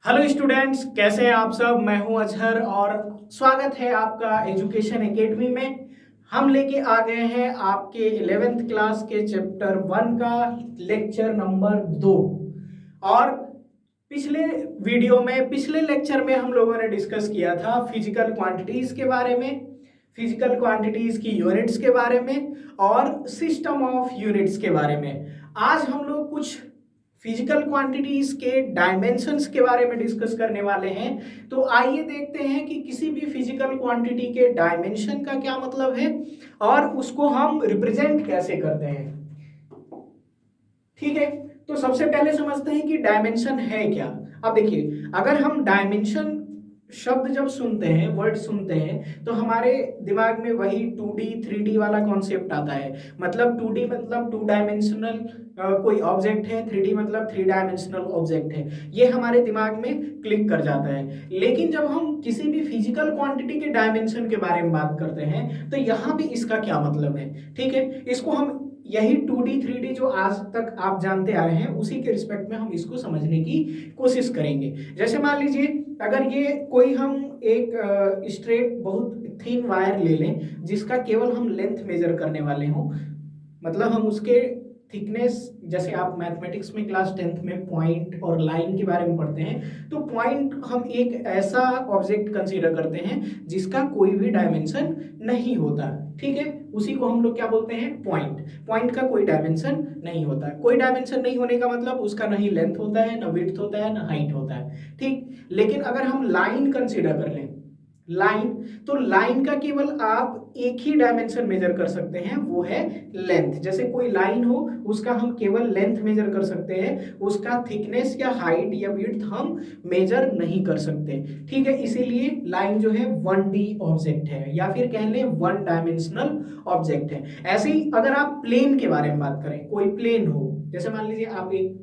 Hello students, कैसे हैं आप सब। मैं हूं अजहर और स्वागत है आपका एजुकेशन एकेडमी में। हम लेके आ गए हैं आपके 11th क्लास के चैप्टर 1 का लेक्चर नंबर 2। और पिछले लेक्चर में हम लोगों ने डिस्कस किया था फिजिकल क्वांटिटीज के बारे में, फिजिकल क्वांटिटीज की यूनिट्स के बारे में और सिस्टम ऑफ यूनिट्स के बारे में। आज हम लोग कुछ फिजिकल क्वांटिटीज के डायमेंशंस के बारे में डिस्कस करने वाले हैं। तो आइए देखते हैं कि किसी भी फिजिकल क्वांटिटी के डायमेंशन का क्या मतलब है और उसको हम रिप्रेजेंट कैसे करते हैं। ठीक है, तो सबसे पहले समझते हैं कि डायमेंशन है क्या। अब देखिए, अगर हम डायमेंशन शब्द जब सुनते हैं, वर्ड सुनते हैं, तो हमारे दिमाग में वही 2D 3D वाला कॉन्सेप्ट आता है। मतलब 2D मतलब टू डायमेंशनल कोई ऑब्जेक्ट है, 3D मतलब थ्री डायमेंशनल ऑब्जेक्ट है, ये हमारे दिमाग में क्लिक कर जाता है। लेकिन जब हम किसी भी फिजिकल क्वांटिटी के डायमेंशन के बारे में बात करते हैं तो यहाँ भी इसका क्या मतलब है। ठीक है, इसको हम यही 2D 3D जो आज तक आप जानते आए हैं उसी के रिस्पेक्ट में हम इसको समझने की कोशिश करेंगे। जैसे मान लीजिए, अगर ये कोई हम एक स्ट्रेट बहुत थिन वायर ले लें जिसका केवल हम लेंथ मेजर करने वाले हों, मतलब हम उसके थिकनेस, जैसे आप मैथमेटिक्स में क्लास 10th में पॉइंट और लाइन के बारे में पढ़ते हैं, तो पॉइंट हम एक ऐसा ऑब्जेक्ट कंसीडर करते हैं जिसका कोई भी डायमेंशन नहीं होता। ठीक है, उसी को हम लोग क्या बोलते हैं, पॉइंट। पॉइंट का कोई डायमेंशन नहीं होता। कोई डायमेंशन नहीं होने का मतलब उसका ना ही लेंथ होता है, ना विड्थ होता है, ना हाइट होता है। ठीक, लेकिन अगर हम लाइन कंसीडर कर लें, लाइन, तो लाइन का केवल आप एक ही डायमेंशन मेजर कर सकते हैं, वो है लेंथ। जैसे कोई लाइन हो उसका हम केवल लेंथ मेजर कर सकते हैं, उसका थिकनेस या हाइट या विड्थ हम मेजर नहीं कर सकते। ठीक है, इसीलिए लाइन जो है 1D ऑब्जेक्ट है या फिर कह लें वन डायमेंशनल ऑब्जेक्ट है। ऐसे ही अगर आप प्लेन के बारे में बात करें, कोई प्लेन हो, जैसे मान लीजिए आप एक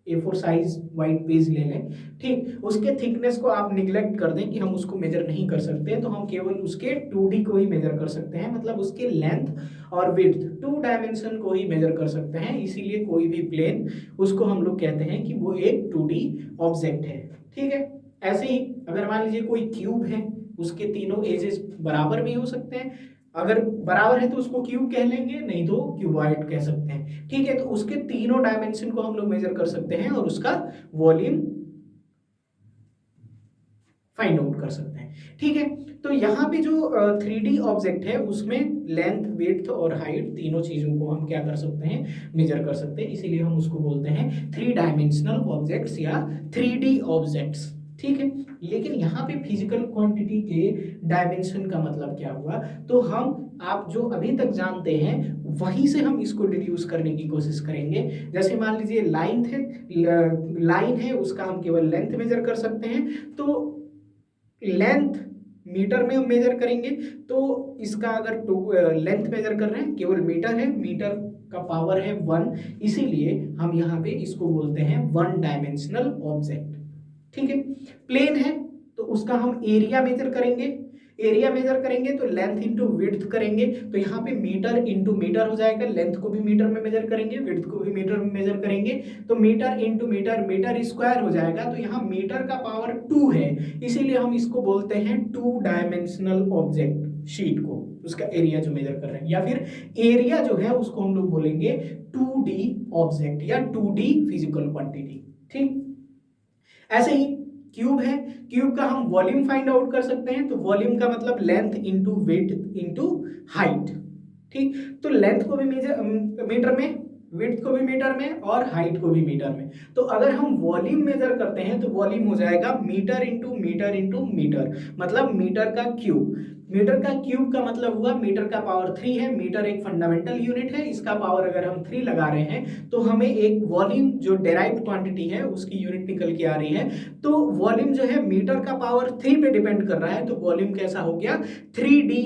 A4 साइज वाइट पेज ले लें, ठीक, उसके थिकनेस को आप निग्लेक्ट कर दें कि हम उसको मेजर नहीं कर सकते, तो हम केवल उसके 2D को ही मेजर कर सकते हैं, मतलब उसके लेंथ और विड्थ टू डायमेंशन को ही मेजर कर सकते हैं। इसीलिए कोई भी प्लेन, उसको हम लोग कहते हैं कि वो एक 2D ऑब्जेक्ट है। ठीक है, ऐसे ही अगर मान लीजिए कोई क्यूब है, उसके तीनों एजेस बराबर भी हो सकते हैं। अगर बराबर है तो उसको क्यूब कह लेंगे, नहीं तो क्यूबॉइड कह सकते हैं। ठीक है, तो उसके तीनों डायमेंशन को हम लोग मेजर कर सकते हैं और उसका वॉल्यूम फाइंड आउट कर सकते हैं। ठीक है, तो यहाँ पे जो 3D ऑब्जेक्ट है उसमें लेंथ, विड्थ और हाइट तीनों चीजों को हम क्या कर सकते हैं, मेजर कर सकते हैं। इसीलिए हम उसको बोलते हैं 3 डायमेंशनल ऑब्जेक्ट्स या 3D ऑब्जेक्ट्स। ठीक है, लेकिन यहाँ पे फिजिकल क्वांटिटी के डायमेंशन का मतलब क्या हुआ, तो हम आप जो अभी तक जानते हैं वहीं से हम इसको डिड्यूस करने की कोशिश करेंगे। जैसे मान लीजिए लाइन थे, लाइन है, उसका हम केवल लेंथ मेजर कर सकते हैं, तो लेंथ मीटर में हम मेजर करेंगे, तो इसका अगर लेंथ मेजर कर रहे हैं, केवल मीटर है, मीटर का पावर है 1, इसीलिए हम यहाँ पे इसको बोलते हैं वन डायमेंशनल ऑब्जेक्ट। ठीक है, प्लेन है तो उसका हम एरिया मेजर करेंगे, एरिया मेजर करेंगे तो लेंथ इंटू विड्थ करेंगे, तो यहाँ पे मीटर इंटू मीटर हो जाएगा। लेंथ को भी मीटर में मेजर करेंगे, विड्थ को भी मीटर में मेजर करेंगे, तो meter into meter, meter square हो जाएगा। तो यहाँ मीटर का पावर 2 है, इसीलिए हम इसको बोलते हैं टू डायमेंशनल ऑब्जेक्ट। शीट को, उसका एरिया जो मेजर कर रहे हैं, या फिर एरिया जो है उसको हम लोग बोलेंगे 2D ऑब्जेक्ट या 2D फिजिकल क्वांटिटी। ठीक, ऐसे ही क्यूब है, क्यूब का हम वॉल्यूम फाइंड आउट कर सकते हैं, तो वॉल्यूम का मतलब length into width into height. ठीक, तो लेंथ को भी मीटर में, विड्थ को भी मीटर में और हाइट को भी मीटर में। तो अगर हम वॉल्यूम मेजर करते हैं तो वॉल्यूम हो जाएगा meter into meter into meter, मतलब मीटर का क्यूब। मीटर का क्यूब का मतलब हुआ मीटर का पावर 3 है। मीटर एक फंडामेंटल यूनिट है, इसका पावर अगर हम 3 लगा रहे हैं तो हमें एक वॉल्यूम जो डेराइव्ड क्वांटिटी है उसकी यूनिट निकल के आ रही है। तो वॉल्यूम जो है मीटर का पावर 3 पे डिपेंड कर रहा है, तो वॉल्यूम कैसा हो गया, 3D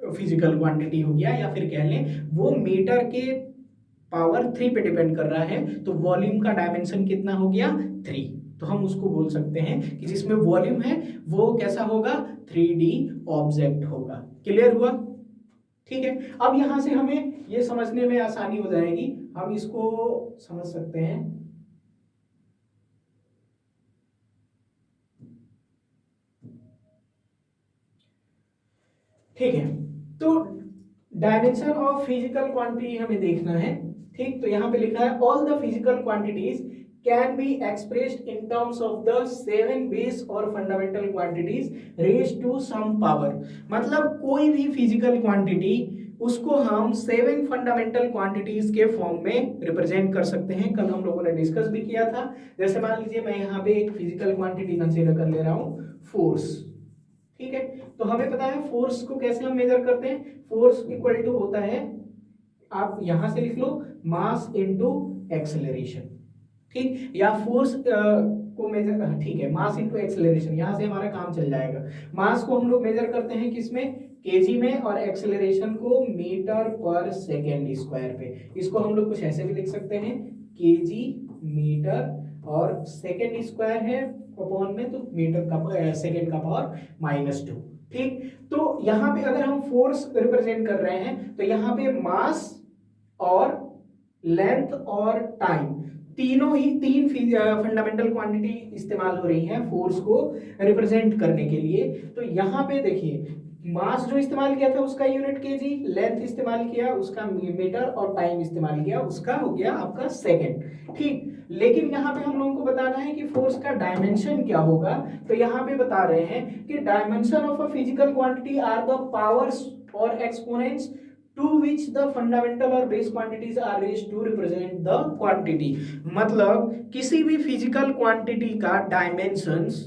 फिजिकल क्वांटिटी हो गया, या फिर कह लें वो मीटर के पावर 3 पे डिपेंड कर रहा है, तो वॉल्यूम का डायमेंशन कितना हो गया, 3। तो हम उसको बोल सकते हैं कि जिसमें वॉल्यूम है वो कैसा होगा, 3D ऑब्जेक्ट होगा। क्लियर हुआ। ठीक है, अब यहां से हमें ये समझने में आसानी हो जाएगी, हम इसको समझ सकते हैं। ठीक है, तो डायमेंशन ऑफ फिजिकल क्वांटिटी हमें देखना है। ठीक, तो यहाँ पे लिखा है all the physical quantities can be expressed in terms of the 7 base और fundamental quantities raise to some power. मतलब कोई भी फिजिकल क्वांटिटी उसको हम 7 फंडामेंटल क्वांटिटीज के फॉर्म में रिप्रेजेंट कर सकते हैं। कल हम लोगों ने डिस्कस भी किया था। जैसे मान लीजिए मैं यहाँ पे एक फिजिकल क्वांटिटी कंसीडर कर ले रहा हूँ, फोर्स। ठीक है, तो हमें पता है फोर्स को कैसे हम मेजर करते हैं। फोर्स इक्वल टू होता है, आप यहां से लिख लो, मास इनटू एक्सेलरेशन। ठीक, या फोर्स को मेजर, ठीक है, मास इनटू एक्सेलरेशन, यहां से हमारा काम चल जाएगा। मास को हम लोग मेजर करते हैं किसमें, केजी में, और एक्सेलरेशन को मीटर पर सेकेंड स्क्वायर पे। इसको हम लोग कुछ ऐसे भी लिख सकते हैं, केजी मीटर, और सेकेंड स्क्वायर है अपॉन में, तो मीटर का सेकेंड का पावर -2। ठीक, तो यहाँ पे अगर हम फोर्स रिप्रेजेंट कर रहे हैं तो यहाँ पे मास और लेंथ और टाइम, तीनों ही तीन फंडामेंटल क्वांटिटी इस्तेमाल हो रही हैं फोर्स को रिप्रेजेंट करने के लिए। तो यहाँ पे देखिए, मास जो इस्तेमाल किया था उसका यूनिट केजी, लेंथ इस्तेमाल किया उसका मीटर, और टाइम इस्तेमाल किया उसका हो गया आपका सेकेंड। ठीक, लेकिन यहाँ पे हम लोगों को बताना है कि फोर्स का डायमेंशन क्या होगा। तो यहाँ पे बता रहे हैं कि dimension of a physical quantity are the powers और exponents to which the fundamental और base quantities are raised to represent the quantity। मतलब किसी भी फिजिकल क्वांटिटी का डायमेंशंस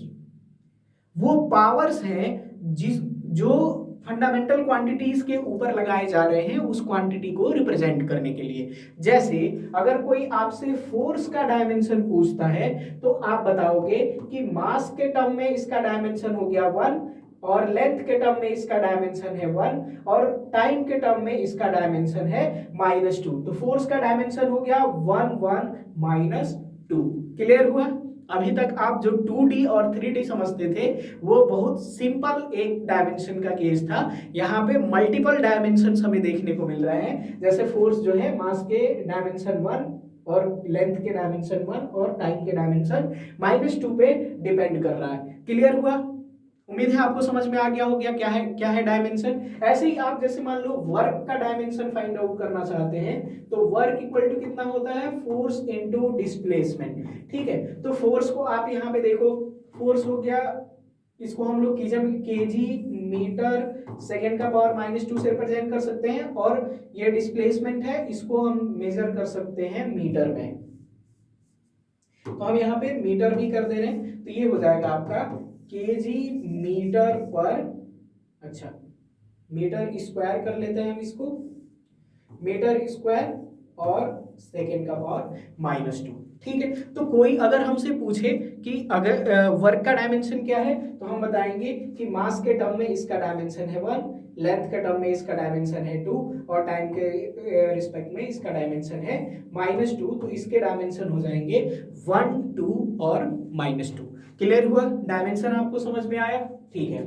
वो पावर्स हैं जिस जो फंडामेंटल क्वांटिटीज के ऊपर लगाए जा रहे हैं उस क्वांटिटी को रिप्रेजेंट करने के लिए। जैसे अगर कोई आपसे फोर्स का डायमेंशन पूछता है तो आप बताओगे कि मास के टर्म में इसका डायमेंशन हो गया 1, और लेंथ के टर्म में इसका डायमेंशन है 1, और टाइम के टर्म में इसका डायमेंशन है -2। तो फोर्स का डायमेंशन हो गया 1 1 -2। क्लियर हुआ? अभी तक आप जो 2D और 3D समझते थे वो बहुत सिंपल एक डायमेंशन का केस था। यहाँ पे मल्टीपल डायमेंशंस हमें देखने को मिल रहे हैं। जैसे फोर्स जो है मास के डायमेंशन 1, और लेंथ के डायमेंशन 1, और टाइम के डायमेंशन -2 पे डिपेंड कर रहा है। क्लियर हुआ? उम्मीद है आपको समझ में आ गया हो गया क्या है डायमेंशन। ऐसे ही आप जैसे मान लो वर्क का डायमेंशन फाइंड आउट करना चाहते हैं तो वर्क इक्वल टू कितना होता है, फोर्स इनटू डिस्प्लेसमेंट। ठीक है, तो फोर्स को आप यहाँ पे देखो, फोर्स हो गया, इसको हम लोग केजी मीटर सेकेंड का पावर -2 से रिप्रेजेंट कर सकते हैं, और ये डिस्प्लेसमेंट है इसको हम मेजर कर सकते हैं मीटर में। तो हम यहाँ पे मीटर भी कर दे रहे हैं, तो ये हो जाएगा आपका केजी मीटर पर, अच्छा मीटर स्क्वायर कर लेते हैं हम इसको, मीटर स्क्वायर और सेकेंड का पावर -2। ठीक है, तो कोई अगर हमसे पूछे कि अगर वर्क का डायमेंशन क्या है तो हम बताएंगे कि मास के टर्म में इसका डायमेंशन है 1, लेंथ के टर्म में इसका डायमेंशन है 2, और टाइम के रिस्पेक्ट में इसका डायमेंशन है -2। तो इसके डायमेंशन हो जाएंगे 1 2 और -2। क्लियर हुआ? डायमेंशन आपको समझ में आया? ठीक है,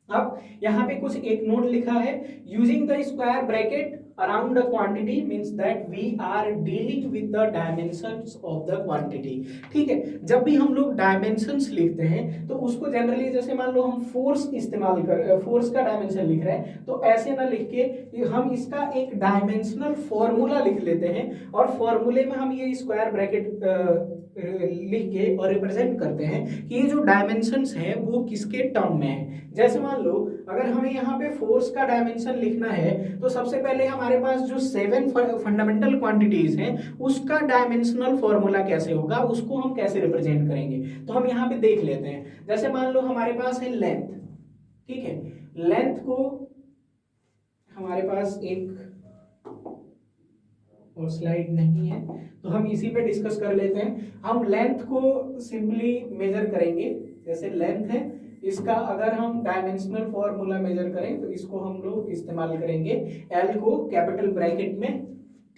अब यहाँ पे कुछ एक नोट लिखा है, using the square bracket around the quantity means that we are dealing with the dimensions of the quantity। ठीक है, जब भी हम लोग डायमेंशंस लिखते हैं तो उसको जनरली, जैसे मान लो हम फोर्स इस्तेमाल कर, फोर्स का डायमेंशन लिख रहे हैं तो ऐसे ना लिख के हम इसका एक डायमेंशनल फॉर्मूला लिख लेते हैं, और फॉर्मूले में हम ये स्क्वायर ब्रैकेट लिख के और रिप्रेजेंट करते हैं कि ये जो डायमेंशंस हैं वो किसके टर्म में है। जैसे मान लो अगर हमें यहाँ पे फोर्स का डायमेंशन लिखना है तो सबसे पहले हमारे पास जो 7 फंडामेंटल क्वांटिटीज हैं उसका डायमेंशनल फॉर्मूला कैसे होगा, उसको हम कैसे रिप्रेजेंट करेंगे। तो हम यहाँ पे देख लेते हैं, जैसे मान लो हमारे पास है लेंथ। ठीक है, लेंथ को हमारे पास एक और स्लाइड नहीं है तो हम इसी पे डिस्कस कर लेते हैं। हम लेंथ को सिंपली मेजर करेंगे, जैसे लेंथ है इसका अगर हम डायमेंशनल फॉर्मूला मेजर करें तो इसको हम लोग इस्तेमाल करेंगे एल को कैपिटल ब्रैकेट में।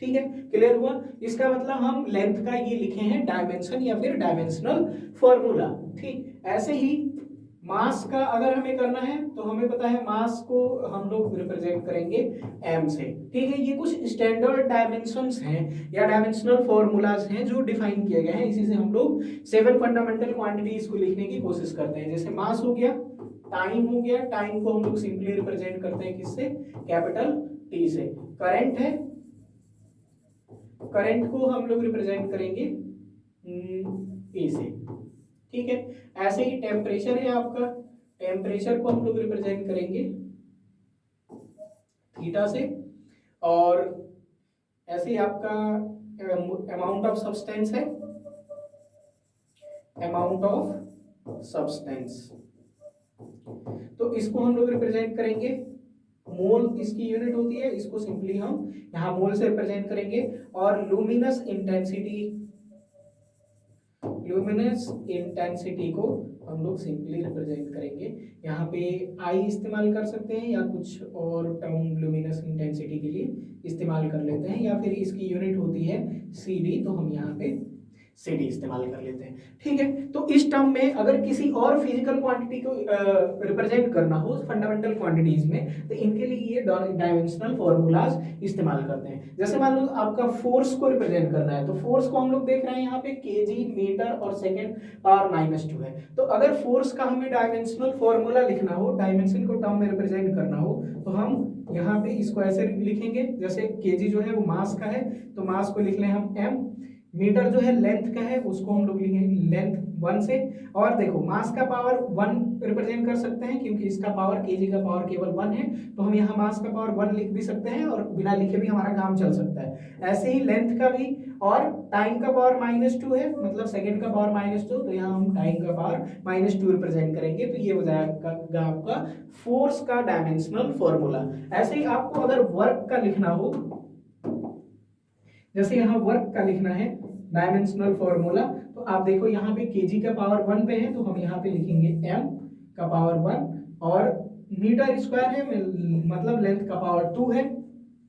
ठीक है, क्लियर हुआ? इसका मतलब हम लेंथ का ये लिखे हैं डायमेंशन या फिर डायमेंशनल फॉर्मूला। ठीक, ऐसे ही मास का अगर हमें करना है तो हमें पता है मास को हम लोग रिप्रेजेंट करेंगे m से। ठीक है, ये कुछ स्टैंडर्ड डायमेंशंस हैं या डायमेंशनल फॉर्मूलाज हैं जो डिफाइन किए गए हैं। इसी से हम लोग 7 फंडामेंटल क्वांटिटीज को लिखने की कोशिश करते हैं। जैसे मास हो गया, टाइम हो गया, टाइम को हम लोग सिंपली रिप्रेजेंट करते हैं किससे, कैपिटल टी से। करंट है, करंट को हम लोग रिप्रेजेंट करेंगे ए से, ठीक है। ऐसे ही टेम्परेचर है आपका, टेम्परेचर को हम लोग रिप्रेजेंट करेंगे थीटा से। और ऐसे ही आपका अमाउंट ऑफ सब्सटेंस है, अमाउंट ऑफ सब्सटेंस, तो इसको हम लोग रिप्रेजेंट करेंगे मोल, इसकी यूनिट होती है, इसको सिंपली हम यहाँ मोल से रिप्रेजेंट करेंगे। और लुमिनस इंटेंसिटी, लुमिनस इंटेंसिटी को हम लोग सिंपली रिप्रेजेंट करेंगे, यहाँ पे आई इस्तेमाल कर सकते हैं या कुछ और टर्म लुमिनस इंटेंसिटी के लिए इस्तेमाल कर लेते हैं, या फिर इसकी यूनिट होती है सी डी, तो हम यहाँ पे सी डी इस्तेमाल कर लेते हैं, ठीक है। तो इस टर्म में अगर किसी और फिजिकल क्वांटिटी को रिप्रेजेंट करना हो फंडामेंटल क्वांटिटीज में, तो इनके लिए ये डायमेंशनल फॉर्मूलाज इस्तेमाल करते हैं। जैसे मान लो आपका फोर्स को रिप्रेजेंट करना है, तो फोर्स को हम लोग देख रहे हैं यहाँ पे केजी, मीटर और सेकेंड पावर -2 है। तो अगर फोर्स का हमें डायमेंशनल फॉर्मूला लिखना हो, डायमेंशन को टर्म में रिप्रेजेंट करना हो, तो हम यहाँ पे इसको ऐसे लिखेंगे, जैसे केजी जो है वो मास का है, तो मास को लिख लें हम m, मीटर जो है लेंथ का है, उसको हम लोग लिखेंगे लेंथ 1 से। और देखो मास का पावर 1 रिप्रेजेंट कर सकते हैं, क्योंकि इसका पावर केजी का पावर केवल 1 है, तो हम यहाँ मास का पावर 1 लिख भी सकते हैं और बिना लिखे भी हमारा काम चल सकता है। ऐसे ही लेंथ का भी, और टाइम का पावर -2 है, मतलब सेकंड का पावर -2, तो यहाँ हम टाइम का पावर -2 रिप्रेजेंट करेंगे, तो ये हो जाएगा आपका फोर्स का डायमेंशनल फॉर्मूला। ऐसे ही आपको अगर वर्क का लिखना हो, जैसे यहाँ वर्क का लिखना है डायमेंशनल फॉर्मूला, तो आप देखो यहाँ पे केजी का पावर 1 पे है, तो हम यहाँ पे लिखेंगे m का पावर 1, और मीटर स्क्वायर है, मतलब लेंथ का पावर 2 है,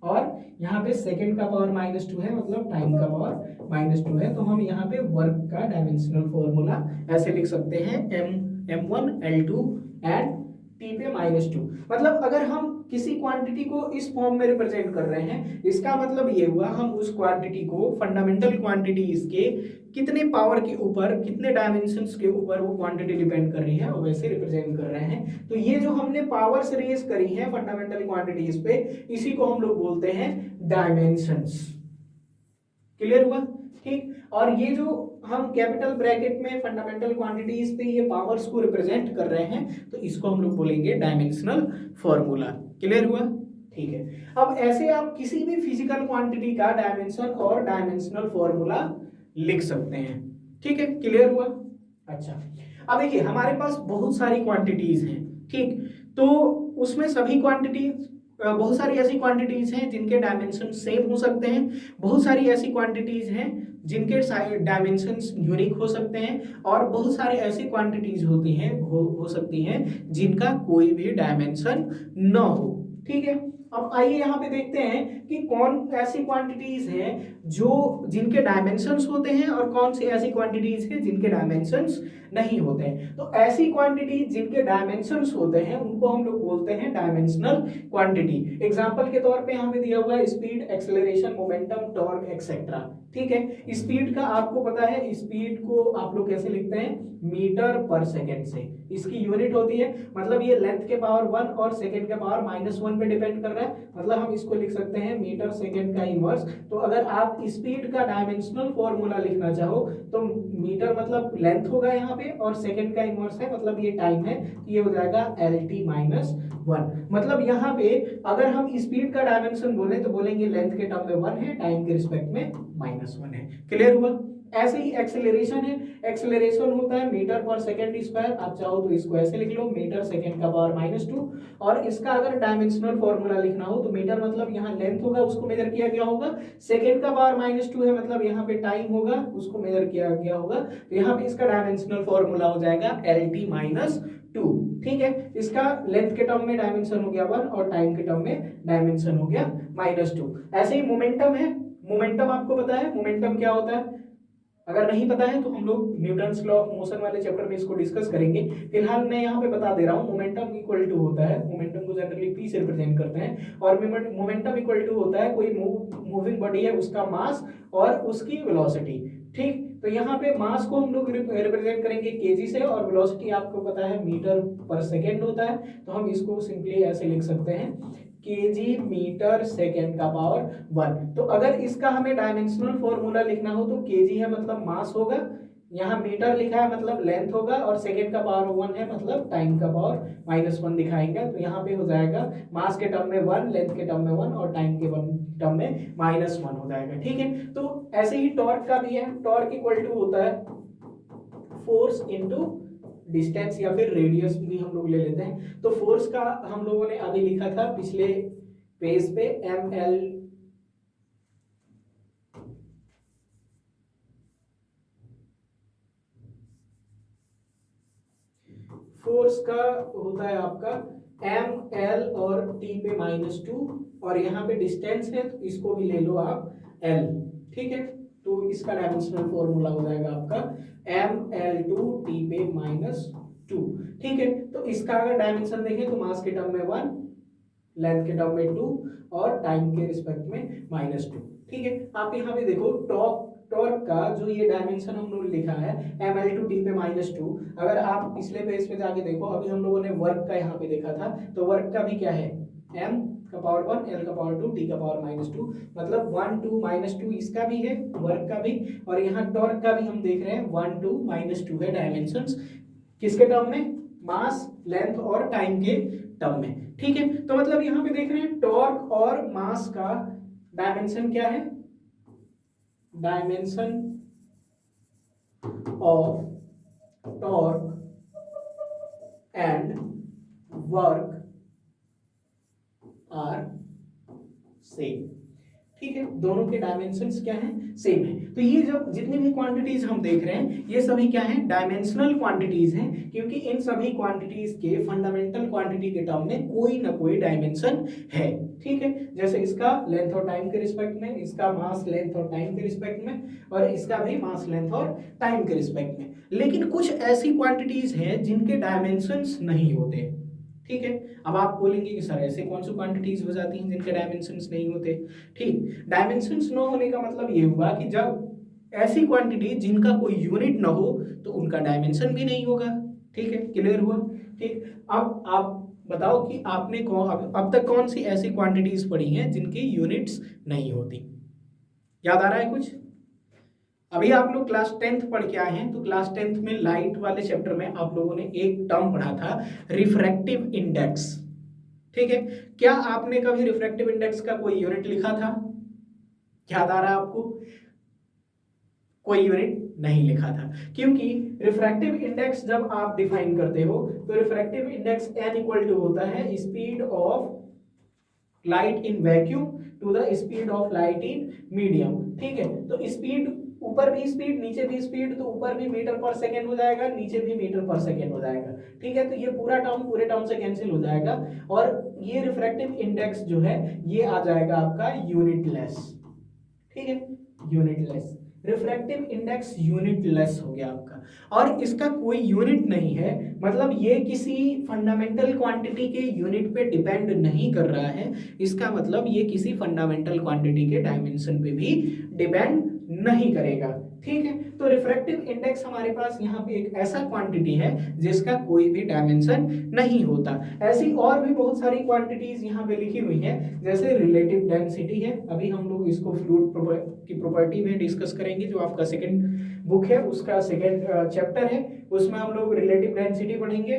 और यहाँ पे सेकंड का पावर -2 है, मतलब टाइम का पावर -2 है। तो हम यहाँ पे वर्क का डायमेंशनल फॉर्मूला ऐसे लिख सकते हैं m1 L2 एंड t पे -2। मतलब अगर हम किसी क्वांटिटी को इस फॉर्म में रिप्रेजेंट कर रहे हैं, इसका मतलब ये हुआ हम उस क्वांटिटी को फंडामेंटल क्वांटिटीज के कितने पावर के ऊपर, कितने डायमेंशंस के ऊपर वो क्वांटिटी डिपेंड कर रही है, और वैसे रिप्रेजेंट कर रहे हैं। तो ये जो हमने पावर्स रेज करी है फंडामेंटल क्वांटिटीज पे, इसी को हम लोग बोलते हैं डायमेंशंस। क्लियर हुआ, ठीक। और ये जो हम कैपिटल ब्रैकेट में फंडामेंटल क्वांटिटीज पे ये पावर्स को रिप्रेजेंट कर रहे हैं, तो इसको हम लोग बोलेंगे डायमेंशनल फॉर्मूला। क्लियर हुआ, ठीक है। अब ऐसे आप किसी भी फिजिकल क्वांटिटी का डायमेंशन और डायमेंशनल फॉर्मूला लिख सकते हैं, ठीक है। क्लियर हुआ, अच्छा। अब देखिए हमारे पास बहुत सारी क्वांटिटीज हैं, ठीक। तो उसमें सभी क्वांटिटीज, बहुत सारी ऐसी क्वांटिटीज हैं जिनके डायमेंशन सेम हो सकते हैं, बहुत सारी ऐसी क्वांटिटीज हैं जिनके डायमेंशंस यूनिक हो सकते हैं, और बहुत सारी ऐसी क्वांटिटीज होती हैं हो सकती हैं जिनका कोई भी डायमेंशन न हो, ठीक है। अब आइए यहाँ पे देखते हैं कि कौन ऐसी क्वांटिटीज हैं जो जिनके डायमेंशंस होते हैं, और कौन सी ऐसी क्वांटिटीज हैं जिनके डायमेंशंस नहीं होते हैं। तो ऐसी क्वांटिटी जिनके डायमेंशंस होते हैं उनको हम लोग बोलते हैं डायमेंशनल क्वांटिटी। एग्जांपल के तौर पे यहाँ पे दिया हुआ है speed, acceleration, momentum, torque etcetera, ठीक है। स्पीड का आपको पता है, स्पीड को आप लोग कैसे लिखते हैं, मीटर पर सेकेंड से, इसकी यूनिट होती है, मतलब ये लेंथ के पावर 1 और सेकेंड के पावर -1 पे डिपेंड कर रहा है, मतलब हम इसको लिख सकते हैं मीटर सेकेंड का इनवर्स। तो अगर आप स्पीड का डायमेंशनल फॉर्मूला लिखना चाहो, तो मीटर मतलब लेंथ होगा यहाँ पे, और सेकेंड का इनवर्स है, मतलब ये टाइम है, तो ये हो जाएगा LT-1। मतलब यहाँ पे अगर हम स्पीड का डायमेंशन बोले तो बोलेंगे लेंथ के टर्म में 1 है, टाइम के रिस्पेक्ट में -1 है। क्लियर हुआ। ऐसे ही एक्सेलरेशन है, एक्सेलरेशन होता है मीटर पर सेकेंड स्क्वायर, आप चाहो तो इसको ऐसे लिख लो, मीटर सेकेंड का पावर -2। और इसका अगर डायमेंशनल फॉर्मूला लिखना हो, तो मीटर मतलब यहाँ लेंथ होगा, उसको मेजर किया गया होगा, सेकेंड का पावर -2 है, मतलब यहाँ पे टाइम होगा, उसको मेजर किया गया होगा, तो यहाँ पे इसका डायमेंशनल फॉर्मूला हो जाएगा LT-2, ठीक है। इसका लेंथ के टर्म में डायमेंशन हो गया 1, और टाइम के टर्म में डायमेंशन हो गया -2। ऐसे ही मोमेंटम है, मोमेंटम आपको पता है मोमेंटम क्या होता है, अगर नहीं पता है तो हम लोग न्यूटन्स लॉ ऑफ मोशन वाले चैप्टर में इसको डिस्कस करेंगे। फिलहाल मैं यहाँ पे बता दे रहा हूँ, मोमेंटम इक्वल टू होता है, मोमेंटम को जनरली p से रिप्रेजेंट करते हैं, और मोमेंटम इक्वल टू होता है कोई मूविंग बॉडी है उसका मास और उसकी वेलोसिटी, ठीक। तो यहाँ पे मास को हम लोग रिप्रेजेंट करेंगे केजी से, और वेलोसिटी आपको पता है मीटर पर सेकेंड होता है, तो हम इसको सिंपली ऐसे लिख सकते हैं केजी मीटर सेकेंड का पावर 1। तो अगर इसका हमें डायमेंशनल फॉर्मूला लिखना हो तो केजी है मतलब मास होगा, यहाँ मीटर लिखा है मतलब लेंथ होगा, और सेकेंड का पावर 1 है मतलब टाइम का पावर -1 दिखाएंगे। तो यहाँ पे हो जाएगा मास के टर्म में 1, लेंथ के टर्म में 1 और टाइम के टर्म में -1 हो जाएगा। ठीक है, तो ऐसे ही टॉर्क का भी है, टॉर्क इक्वल टू होता है फोर्स इनटू डिस्टेंस या फिर रेडियस भी हम लोग ले लेते हैं। तो फोर्स का हम लोगों ने अभी लिखा था पिछले पेज पे ml फोर्स का होता है आपका ml और t पे -2, और यहाँ पे डिस्टेंस है तो इसको भी ले लो आप l। ठीक है, तो इसका डायमेंशनल फॉर्मूला हो जाएगा आपका ml2 t पे -2। ठीक है, तो इसका अगर डायमेंशन देखें तो मास के टर्म में 1, लेंथ के टर्म में 2 और टाइम के रिस्पेक्ट में -2। ठीक है, आप यहाँ पे देखो टॉर्क का जो ये डायमेंशन हम लोग लिखा है ml2 t पे -2, अगर आप पिछले पेज पे जाके देखो, अभी हम लोगों ने वर्क का यहाँ पे देखा था, तो वर्क का भी क्या है m का पावर 1, l का पावर 2, t का पावर -2, मतलब 1 2 -2 इसका भी है वर्क का भी, और यहाँ टॉर्क का भी हम देख रहे हैं 1 2 -2 है डायमेंशंस, किसके टर्म में, मास, लेंथ और टाइम के टर्म में। ठीक है, तो मतलब यहाँ पे देख रहे हैं टॉर्क और मास का डायमेंशन क्या है, dimension of torque and work are same. ठीक है, दोनों के डायमेंशंस क्या हैं, सेम है। तो ये जो जितनी भी क्वांटिटीज हम देख रहे हैं ये सभी क्या हैं, डायमेंशनल क्वांटिटीज हैं, क्योंकि इन सभी क्वांटिटीज के फंडामेंटल क्वांटिटी के टर्म में कोई ना कोई डायमेंशन है। ठीक है, जैसे इसका लेंथ और टाइम के रिस्पेक्ट में, इसका मास, लेंथ और टाइम के रिस्पेक्ट में, और इसका भी मास, लेंथ और टाइम के रिस्पेक्ट में। लेकिन कुछ ऐसी क्वांटिटीज हैं जिनके डायमेंशंस नहीं होते। ठीक है, अब आप बोलेंगे कि सर ऐसे कौन सी क्वांटिटीज हो जाती हैं जिनके डायमेंशंस नहीं होते। ठीक, डायमेंशंस न होने का मतलब ये हुआ कि जब ऐसी क्वांटिटी जिनका कोई यूनिट ना हो तो उनका डायमेंशन भी नहीं होगा। ठीक है, क्लियर हुआ। ठीक, अब आप बताओ कि आपने अब तक कौन सी ऐसी क्वांटिटीज पढ़ी हैं जिनकी यूनिट्स नहीं होती, याद आ रहा है कुछ? अभी आप लोग क्लास 10th पढ़ के आए हैं, तो क्लास 10th में लाइट वाले चैप्टर में आप लोगों ने एक टर्म पढ़ा था रिफ्रैक्टिव इंडेक्स। ठीक है, क्या आपने कभी रिफ्रैक्टिव इंडेक्स का कोई यूनिट लिखा था, याद आ रहा है आपको? कोई यूनिट नहीं लिखा था, क्योंकि रिफ्रैक्टिव इंडेक्स जब आप डिफाइन करते हो तो refractive index n equal to होता है speed of light in vacuum to the speed of light in medium. ठीक है, तो स्पीड, ऊपर भी स्पीड नीचे भी स्पीड, तो ऊपर भी मीटर पर सेकेंड हो जाएगा, नीचे भी मीटर पर सेकेंड हो जाएगा। ठीक है, तो ये पूरा टर्म पूरे टर्म से कैंसिल हो जाएगा, और ये रिफ्रैक्टिव इंडेक्स जो है ये आ जाएगा आपका यूनिटलेस। ठीक है, यूनिटलेस, रिफ्रैक्टिव इंडेक्स यूनिटलेस हो गया आपका, और इसका कोई यूनिट नहीं है, मतलब ये किसी फंडामेंटल क्वांटिटी के यूनिट पे डिपेंड नहीं कर रहा है। इसका मतलब ये किसी फंडामेंटल क्वांटिटी के डायमेंशन पे भी डिपेंड नहीं करेगा। ठीक है, तो रिफ्रैक्टिव इंडेक्स हमारे पास यहाँ पे एक ऐसा क्वांटिटी है जिसका कोई भी डायमेंशन नहीं होता। ऐसी और भी बहुत सारी क्वांटिटीज यहाँ पे लिखी हुई हैं, जैसे रिलेटिव डेंसिटी है, अभी हम लोग इसको फ्लूइड की प्रॉपर्टी में डिस्कस करेंगे, जो आपका सेकंड बुक है उसका सेकंड चैप्टर है, उसमें हम लोग रिलेटिव डेंसिटी पढ़ेंगे।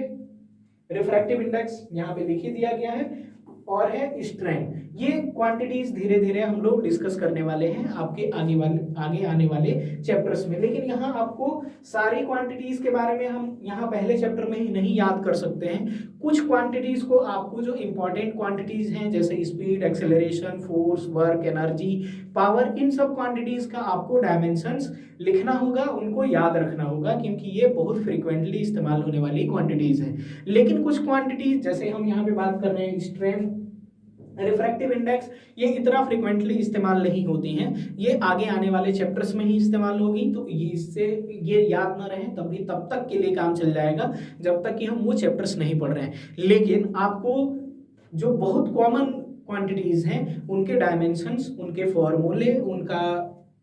रिफ्रैक्टिव इंडेक्स यहाँ पे लिख ही दिया गया है, और है स्ट्रेन। ये क्वांटिटीज धीरे धीरे हम लोग डिस्कस करने वाले हैं आपके आगे आने वाले चैप्टर्स में, लेकिन यहाँ आपको सारी क्वांटिटीज के बारे में हम यहाँ पहले चैप्टर में ही नहीं याद कर सकते हैं। कुछ क्वांटिटीज को आपको, जो इंपॉर्टेंट क्वांटिटीज हैं जैसे speed, acceleration, force, work, energy, power, इन सब क्वांटिटीज का आपको डायमेंशंस लिखना होगा, उनको याद रखना होगा, क्योंकि ये बहुत फ्रिक्वेंटली इस्तेमाल होने वाली क्वांटिटीज हैं। लेकिन कुछ क्वांटिटीज, जैसे हम यहाँ पे बात कर रहे हैं स्ट्रेन, रिफ्रैक्टिव इंडेक्स, ये इतना फ्रिक्वेंटली इस्तेमाल नहीं होती हैं, ये आगे आने वाले चैप्टर्स में ही इस्तेमाल होगी, तो ये इससे ये याद ना रहे तब भी तब तक के लिए काम चल जाएगा जब तक कि हम वो चैप्टर्स नहीं पढ़ रहे हैं। लेकिन आपको जो बहुत कॉमन क्वांटिटीज हैं उनके डायमेंशंस, उनके फॉर्मूले,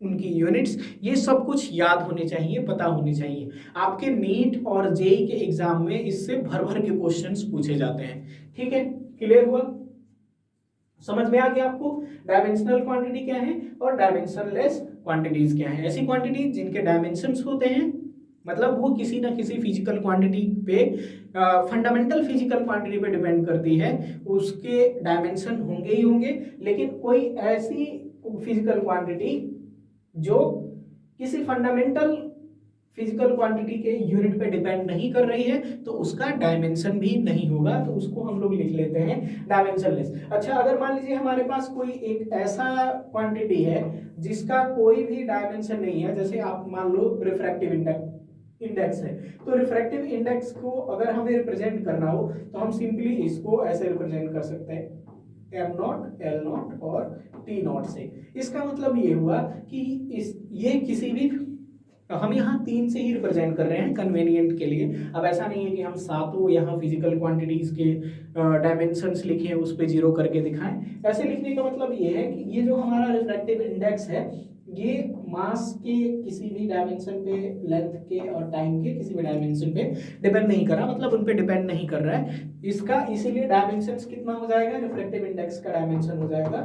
उनकी यूनिट्स, ये सब कुछ याद होने चाहिए, पता होने चाहिए। आपके नीट और जेई के एग्जाम में इससे भर भर के क्वेश्चंस पूछे जाते हैं। ठीक है, क्लियर हुआ? समझ में आ गया आपको डायमेंशनल क्वांटिटी क्या है और डायमेंशनलेस क्वांटिटीज क्या है। ऐसी क्वांटिटी जिनके डायमेंशंस होते हैं, मतलब वो किसी ना किसी फिजिकल क्वांटिटी पे, फंडामेंटल फिजिकल क्वांटिटी पे डिपेंड करती है, उसके डायमेंशन होंगे ही होंगे। लेकिन कोई ऐसी फिजिकल क्वांटिटी जो किसी फंडामेंटल फिजिकल क्वांटिटी के यूनिट पे डिपेंड नहीं कर रही है, तो उसका डायमेंशन भी नहीं होगा, तो उसको हम लोग लिख लेते हैं डायमेंशनलेस। अच्छा, अगर मान लीजिए हमारे पास कोई एक ऐसा क्वांटिटी है जिसका कोई भी डायमेंशन नहीं है, जैसे आप मान लो रिफ्रैक्टिव इंडेक्स है, तो रिफ्रैक्टिव इंडेक्स को अगर हमें रिप्रेजेंट करना हो तो हम सिंपली इसको ऐसे रिप्रेजेंट कर सकते हैं एम नॉट, एल नॉट और टी नॉट से। इसका मतलब ये हुआ कि ये किसी भी, हम यहाँ 3 से ही रिप्रेजेंट कर रहे हैं कन्वीनियंट के लिए। अब ऐसा नहीं है कि हम सातों यहाँ फिजिकल क्वांटिटीज के डायमेंशंस लिखें, उस पे 0 करके दिखाएं। ऐसे लिखने का मतलब ये है कि ये जो हमारा रिफ्रैक्टिव इंडेक्स है, ये मास के किसी भी डायमेंशन पे, लेंथ के और टाइम के किसी भी डायमेंशन पे डिपेंड नहीं कर रहा, मतलब उन पे डिपेंड नहीं कर रहा है इसका। इसीलिए डायमेंशंस कितना हो जाएगा, रिफ्रैक्टिव इंडेक्स का डायमेंशन हो जाएगा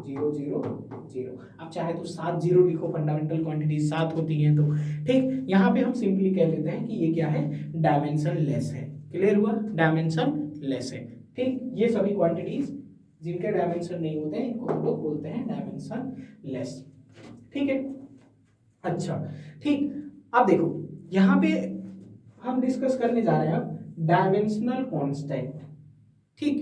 0 0 0। आप चाहे तो 7 0 लिखो, फंडामेंटल क्वांटिटी 7 होती हैं तो। ठीक, यहाँ पे हम सिंपली कह देते हैं कि ये क्या है, डायमेंशन लेस है। क्लियर हुआ, डायमेंशन लेस है। ठीक, ये सभी क्वांटिटीज जिनके डायमेंशन नहीं होते हैं इनको हम लोग बोलते हैं डायमेंशन लेस। ठीक है, अच्छा ठीक। अब देखो यहाँ पे हम डिस्कस करने जा रहे हैं अब डायमेंशनल कांस्टेंट। ठीक,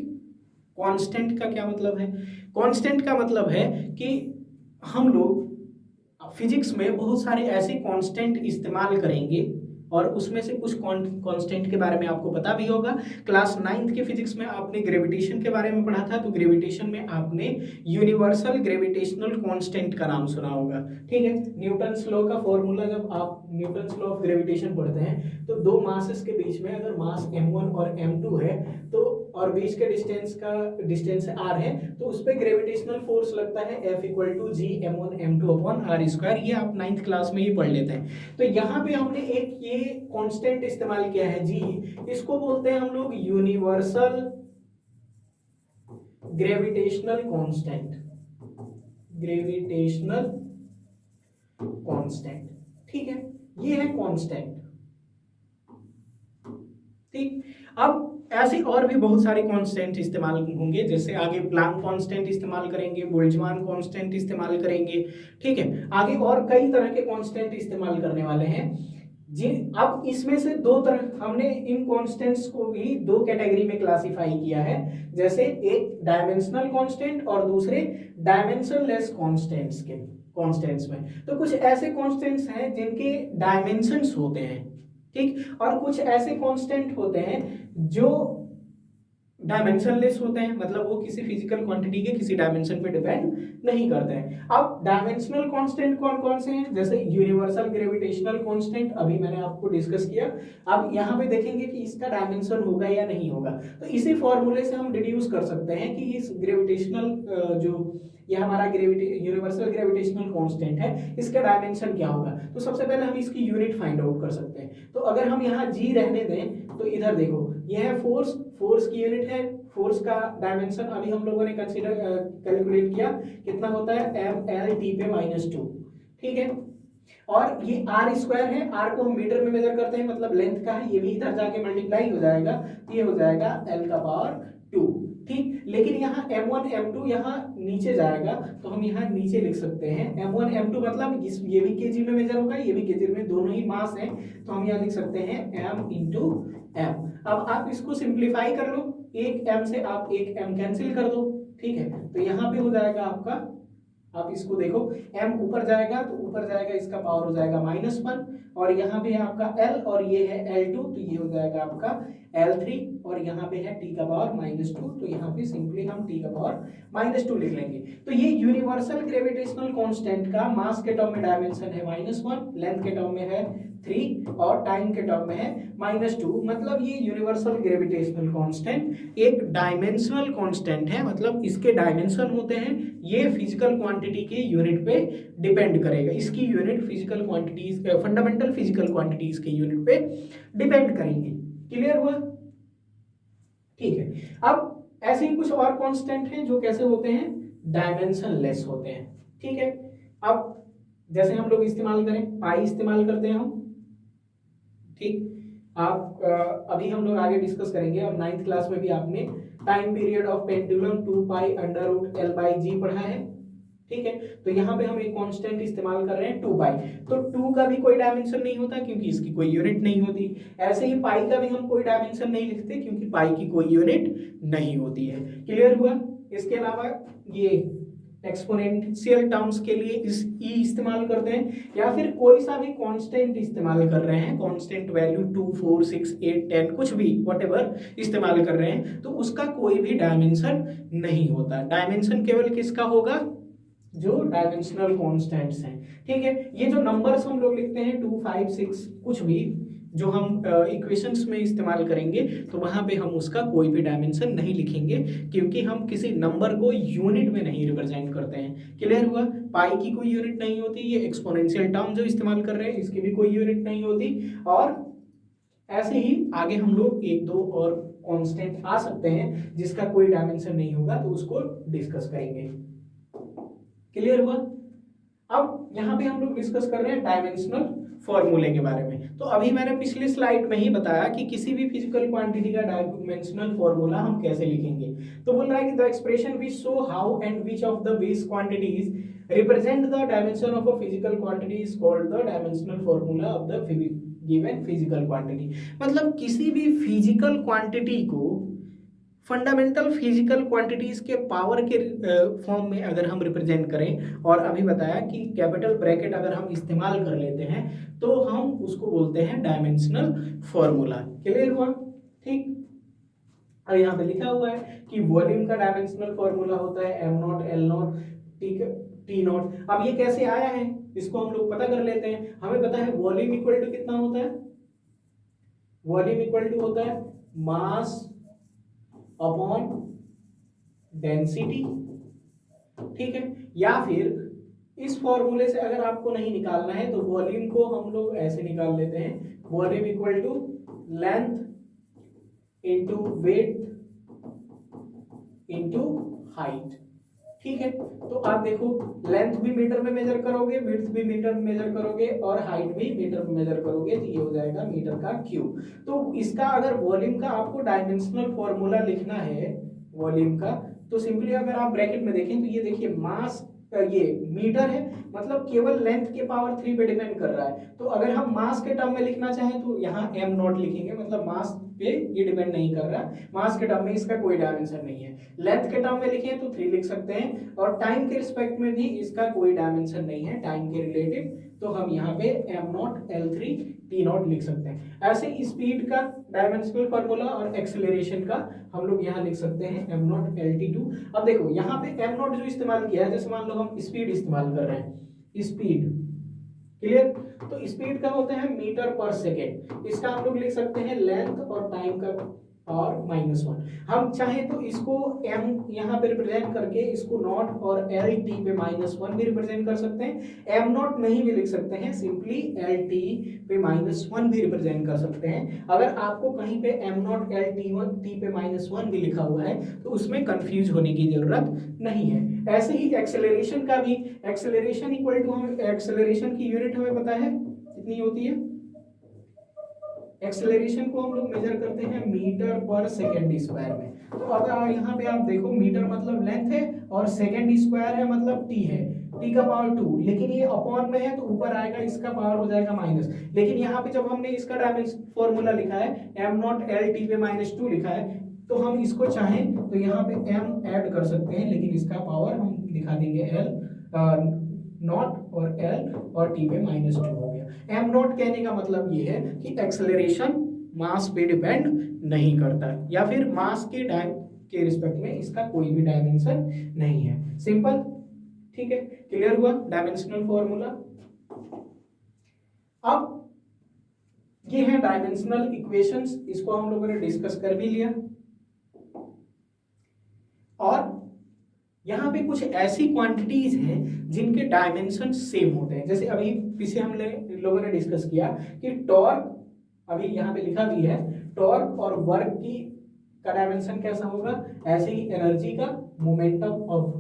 कांस्टेंट का क्या मतलब है? कांस्टेंट का मतलब है कि हम लोग फिजिक्स में बहुत सारे ऐसे कांस्टेंट इस्तेमाल करेंगे और उसमें से कुछ कांस्टेंट के बारे में आपको पता भी होगा। क्लास 9th के फिजिक्स में आपने ग्रेविटेशन के बारे में पढ़ा था, तो ग्रेविटेशन में आपने यूनिवर्सल ग्रेविटेशनल कांस्टेंट का नाम सुना होगा। ठीक है, न्यूटन्स लॉ का फॉर्मूला, जब आप न्यूटन्स लॉ ऑफ ग्रेविटेशन पढ़ते हैं तो दो मासेस के बीच में अगर मास m1 और m2 है तो, और बीच के डिस्टेंस r है, तो उस पर ग्रेविटेशनल फोर्स लगता है F = G m1 m2/r²। ये आप 9th क्लास में ही पढ़ लेते हैं। तो यहाँ पे हमने एक ये कांस्टेंट इस्तेमाल किया है G, इसको बोलते हैं हम लोग universal gravitational constant. Gravitational constant, ठीक है, ये है कांस्टेंट। ठीक, अब ऐसे और भी बहुत सारे कांस्टेंट इस्तेमाल होंगे, जैसे आगे प्लांक कांस्टेंट इस्तेमाल करेंगे, बोल्ट्जमान कांस्टेंट इस्तेमाल करेंगे। ठीक है, आगे और कई तरह के कांस्टेंट इस्तेमाल करने वाले हैं। जिन अब इसमें से दो तरह हमने इन कांस्टेंट्स को भी दो कैटेगरी में क्लासिफाई किया है, जैसे एक डायमेंशनल कांस्टेंट और दूसरे डायमेंशनलेस कांस्टेंट्स में। तो कुछ ऐसे कांस्टेंट्स हैं जिनके डायमेंशंस होते हैं, ठीक, और कुछ ऐसे कांस्टेंट होते हैं जो डायमेंशनलेस होते हैं, मतलब वो किसी फिजिकल क्वांटिटी के किसी डायमेंशन पे डिपेंड नहीं करते हैं। अब डायमेंशनल कांस्टेंट कौन कौन से हैं, जैसे यूनिवर्सल ग्रेविटेशनल कांस्टेंट अभी मैंने आपको डिस्कस किया। अब यहाँ पे देखेंगे कि इसका डायमेंशन होगा या नहीं होगा, तो इसी फॉर्मूले से हम डिड्यूस कर सकते हैं कि इस ग्रेविटेशनल जो ये हमारा यूनिवर्सल ग्रेविटेशनल कांस्टेंट है, इसका डायमेंशन क्या होगा। तो सबसे पहले हम इसकी यूनिट फाइंड आउट कर सकते हैं। तो अगर हम यहाँ जी रहने दें तो इधर देखो, ये है फोर्स की यूनिट है। फोर्स का डायमेंशन अभी हम लोगों ने कैलकुलेट किया, कितना होता है mL/T/-2। ठीक है, और ये r² है, r को हम मीटर में मेजर करते हैं, मतलब लेंथ का है, ये भी इधर जाके मल्टीप्लाई हो जाएगा, ये हो जाएगा L⁻²। ठीक, लेकिन यहाँ m1 m2 यहाँ नीचे जाएगा, तो हम यहाँ नीचे लिख सकते हैं m1 m2, मतलब ये भी केजी में मेजर होगा, ये भी केजी में, दोनों ही मास हैं, तो हम यहाँ लिख सकते हैं m × m। अब आप इसको सिंप्लीफाई कर लो, एक m से आप एक m कैंसिल कर दो। ठीक है, तो यहाँ पे हो जाएगा आपका, आप इसको देखो, m ऊपर जाएगा तो ऊपर जाएगा, इसका पावर हो जाएगा -1, और यहाँ पे है आपका l और ये है L2, तो ये हो जाएगा आपका L3, और यहाँ पे है T⁻², तो यहाँ पे सिंपली हम T⁻² लिख लेंगे। तो ये यूनिवर्सल ग्रेविटेशनल कांस्टेंट का मास के टर्म में डायमेंशन है -1, लेंथ के टर्म में है 3 और टाइम के टर्म में है -2। मतलब ये यूनिवर्सल ग्रेविटेशनल कांस्टेंट एक डायमेंशनल कांस्टेंट है, मतलब इसके डायमेंशन होते हैं, ये फिजिकल क्वांटिटी के यूनिट पे डिपेंड करेगा, इसकी unit physical quantities fundamental physical quantities के यूनिट पे डिपेंड करेंगे। क्लियर हुआ? ठीक है। अब ऐसे ही कुछ और कांस्टेंट हैं जो कैसे होते हैं, डायमेंशन लेस होते हैं। ठीक है। अब जैसे हम लोग इस्तेमाल करें, पाई इस्तेमाल करते हैं हम, ठीक। आप अभी हम लोग आगे डिस्कस करेंगे, और 9th क्लास में भी आपने time period of pendulum 2 pi under root L by g पढ़ा है। ठीक है। तो यहाँ पे हम एक कांस्टेंट इस्तेमाल कर रहे हैं 2 पाई। तो 2 का भी कोई डायमेंशन नहीं होता क्योंकि इसकी कोई यूनिट नहीं होती। ऐसे ही पाई का भी हम कोई डायमेंशन नहीं लिखते क्योंकि पाई की कोई यूनिट नहीं होती है। क्लियर हुआ? इसके अलावा ये एक्सपोनेंशियल टर्म्स के लिए इस ई इस्तेमाल करते हैं, या फिर कोई सा भी कांस्टेंट इस्तेमाल कर रहे हैं, कांस्टेंट वैल्यू 2, 4, 6, 8, 10 कुछ भी व्हाटएवर इस्तेमाल कर रहे हैं, तो उसका कोई भी डायमेंशन नहीं होता। डायमेंशन केवल किसका होगा, जो डायमेंशनल कांस्टेंट्स हैं। ठीक है। ये जो नंबर्स हम लोग लिखते हैं 2, 5, 6 कुछ भी, जो हम इक्वेशंस में इस्तेमाल करेंगे, तो वहां पे हम उसका कोई भी डायमेंशन नहीं लिखेंगे क्योंकि हम किसी नंबर को यूनिट में नहीं रिप्रेजेंट करते हैं। क्लियर हुआ? पाई की कोई यूनिट नहीं होती, ये एक्सपोनेंशियल टर्म जो इस्तेमाल कर रहे हैं इसकी भी कोई यूनिट नहीं होती। और ऐसे ही आगे हम लोग एक दो और कांस्टेंट आ सकते हैं जिसका कोई डायमेंशन नहीं होगा, तो उसको डिस्कस करेंगे। क्लियर हुआ? अब यहाँ पे हम लोग डिस्कस कर रहे हैं डायमेंशनल फॉर्मूले के बारे में। तो अभी मैंने पिछली स्लाइड में ही बताया कि किसी भी फिजिकल क्वांटिटी का डायमेंशनल फॉर्मूला हम कैसे लिखेंगे। तो बोल रहा है कि the expression which show how and which of the base quantities represent the dimension of a physical quantity is called the dimensional formula of the given physical quantity. मतलब किसी भी फिजिकल क्वांटिटी को फंडामेंटल फिजिकल क्वांटिटीज के power के form में अगर हम represent करें, और अभी बताया कि कैपिटल ब्रैकेट अगर हम इस्तेमाल कर लेते हैं तो हम उसको बोलते हैं डायमेंशनल फॉर्मूला। क्लियर हुआ? ठीक। और यहाँ पे लिखा हुआ है कि वॉल्यूम का डायमेंशनल फॉर्मूला होता है am naught L not T not. अब ये कैसे आया है इसको हम लोग पता कर लेते हैं। हमें पता है वॉल्यूम इक्वल टू कितना होता है, वॉल्यूम इक्वल टू होता है मास अपॉन डेंसिटी। ठीक है। या फिर इस फॉर्मूले से अगर आपको नहीं निकालना है तो वॉल्यूम को हम लोग ऐसे निकाल लेते हैं, volume equal to length into weight into height. ठीक है। तो आप देखो, लेंथ भी मीटर में मेजर करोगे, विड्थ भी मीटर में मेजर करोगे, और हाइट भी मीटर में मेजर करोगे, तो ये हो जाएगा मीटर का क्यूब। तो इसका अगर वॉल्यूम का आपको डायमेंशनल फॉर्मूला लिखना है वॉल्यूम का, तो सिंपली अगर आप ब्रैकेट में देखें तो ये देखिए मास, ये मीटर है, मतलब केवल लेंथ के पावर 3 पे डिपेंड कर रहा है। तो अगर हम मास के टर्म में लिखना चाहें तो यहाँ एम नॉट लिखेंगे, मतलब मास पे ये डिपेंड नहीं कर रहा, मास के टर्म में इसका कोई डायमेंशन नहीं है। लेंथ के टर्म में लिखें तो 3 लिख सकते हैं, और टाइम के रिस्पेक्ट में भी इसका कोई डायमेंशन नहीं है टाइम के रिलेटिव, तो हम यहाँ पे am not L3 T not लिख सकते हैं। ऐसे स्पीड का डायमेंशनल फार्मूला और एक्सेलरेशन का हम लोग यहाँ लिख सकते हैं एम नॉट LT2। अब देखो यहाँ पे एम नॉट जो इस्तेमाल किया है, जैसे मान लो हम स्पीड इस्तेमाल कर रहे हैं, स्पीड। क्लियर? तो स्पीड का होता है मीटर पर सेकेंड, इसका हम लोग लिख सकते हैं लेंथ और टाइम का और -1। हम चाहें तो इसको m यहाँ पे रिप्रेजेंट करके इसको नॉट और एल टी पे -1 भी रिप्रेजेंट कर सकते हैं। m नॉट नहीं भी लिख सकते हैं, सिंपली एल टी पे -1 भी रिप्रेजेंट कर सकते हैं। अगर आपको कहीं पे m नॉट एल टी पे -1 भी लिखा हुआ है तो उसमें कंफ्यूज होने की जरूरत नहीं है। ऐसे ही एक्सेलरेशन का भी, एक्सेलरेशन इक्वल टू, हम एक्सेलरेशन की यूनिट हमें पता है कितनी होती है। एक्सेलरेशन को हम लोग मेजर करते हैं मीटर पर सेकेंड स्क्वायर में। तो अगर यहाँ पे आप देखो, मीटर मतलब लेंथ है और सेकेंड स्क्वायर है मतलब टी है, टी का पावर 2, लेकिन ये अपॉन में है तो ऊपर आएगा, इसका पावर हो जाएगा माइनस। लेकिन यहाँ पे जब हमने इसका डायमेंशन फॉर्मूला लिखा है एम नॉट एल टी पे -2 लिखा है, तो हम इसको चाहें तो यहाँ पे m ऐड कर सकते हैं, लेकिन इसका पावर हम दिखा देंगे l नॉट और l और t पे -2 हो गया। m नॉट कहने का मतलब ये है कि एक्सेलरेशन मास पे डिपेंड नहीं करता, या फिर मास के रिस्पेक्ट में इसका कोई भी डायमेंशन नहीं है। सिंपल। ठीक है। क्लियर हुआ डायमेंशनल फॉर्मूला? अब ये है डायमेंशनल इक्वेशंस, इसको हम लोगों ने डिस्कस कर भी लिया। और यहाँ पे कुछ ऐसी क्वांटिटीज हैं जिनके डायमेंशन सेम होते हैं। जैसे अभी पीछे हम लोगों ने डिस्कस किया कि टॉर्क, अभी यहाँ पे लिखा भी है, टॉर्क और वर्क की का डायमेंशन कैसा होगा, ऐसे ही एनर्जी का, मोमेंटम ऑफ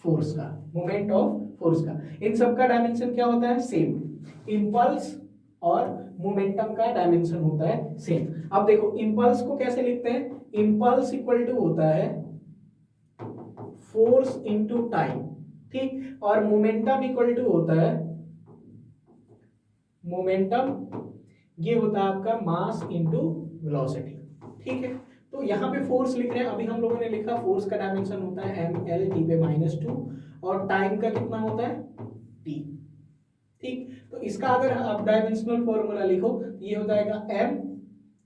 फोर्स का, मोमेंट ऑफ फोर्स का, इन सब का डायमेंशन क्या होता है, सेम। इम्पल्स और मोमेंटम का डायमेंशन होता है सेम। अब देखो इम्पल्स को कैसे लिखते हैं, इम्पल्स इक्वल टू होता है फोर्स इनटू टाइम, ठीक। और मोमेंटम इक्वल टू होता है, मोमेंटम ये होता है आपका मास इनटू वेलोसिटी, ठीक है। तो यहाँ पे फोर्स लिख रहे हैं, अभी हम लोगों ने लिखा फोर्स का डायमेंशन होता है ml t/-2 और टाइम का कितना होता है t, ठीक। तो इसका अगर आप डायमेंशनल फॉर्मूला लिखो तो ये हो जाएगा m,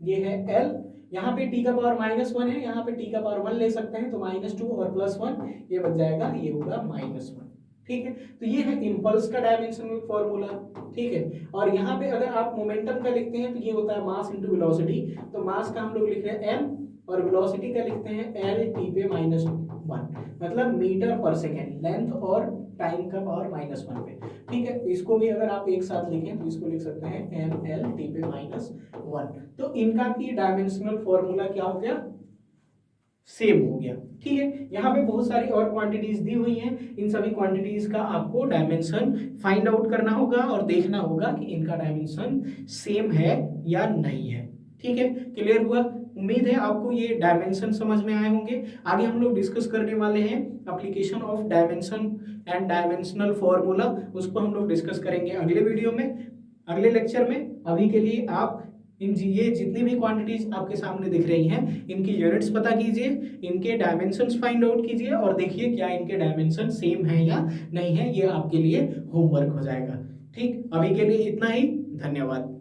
ये है l, यहाँ पे t का पावर -1 है, यहाँ पे t का पावर 1 ले सकते हैं, तो -2 और +1 ये बच जाएगा, ये होगा -1, ठीक है। तो ये है इम्पल्स का डायमेंशनल फॉर्मूला, ठीक है। और यहाँ पे अगर आप मोमेंटम का लिखते हैं तो ये होता है मास इनटू वेलोसिटी, तो मास का हम लोग लिख रहे हैं m और वेलोसिटी का लिखते हैं l t/-1, मतलब मीटर पर सेकेंड, लेंथ और टाइम का पावर -1 पे, ठीक है। इसको भी अगर आप एक साथ लिखें तो इसको लिख सकते हैं ml t/-1। तो इनका भी डायमेंशनल फॉर्मूला क्या हो गया, सेम हो गया, ठीक है। यहाँ पे बहुत सारी और क्वांटिटीज दी हुई हैं, इन सभी क्वांटिटीज का आपको डायमेंशन फाइंड आउट करना होगा और देखना होगा कि इनका डायमेंशन सेम है या नहीं है, ठीक है। क्लियर हुआ? उम्मीद है आपको ये डायमेंशन समझ में आए होंगे। आगे हम लोग डिस्कस करने वाले हैं application of dimension and dimensional formula, उसको हम लोग डिस्कस करेंगे अगले वीडियो में, अगले लेक्चर में। अभी के लिए आप ये जितनी भी क्वांटिटीज आपके सामने दिख रही हैं इनकी यूनिट्स पता कीजिए, इनके डायमेंशंस फाइंड आउट कीजिए और देखिए क्या इनके डायमेंशन सेम है या नहीं है, ये आपके लिए होमवर्क हो जाएगा, ठीक। अभी के लिए इतना ही, धन्यवाद।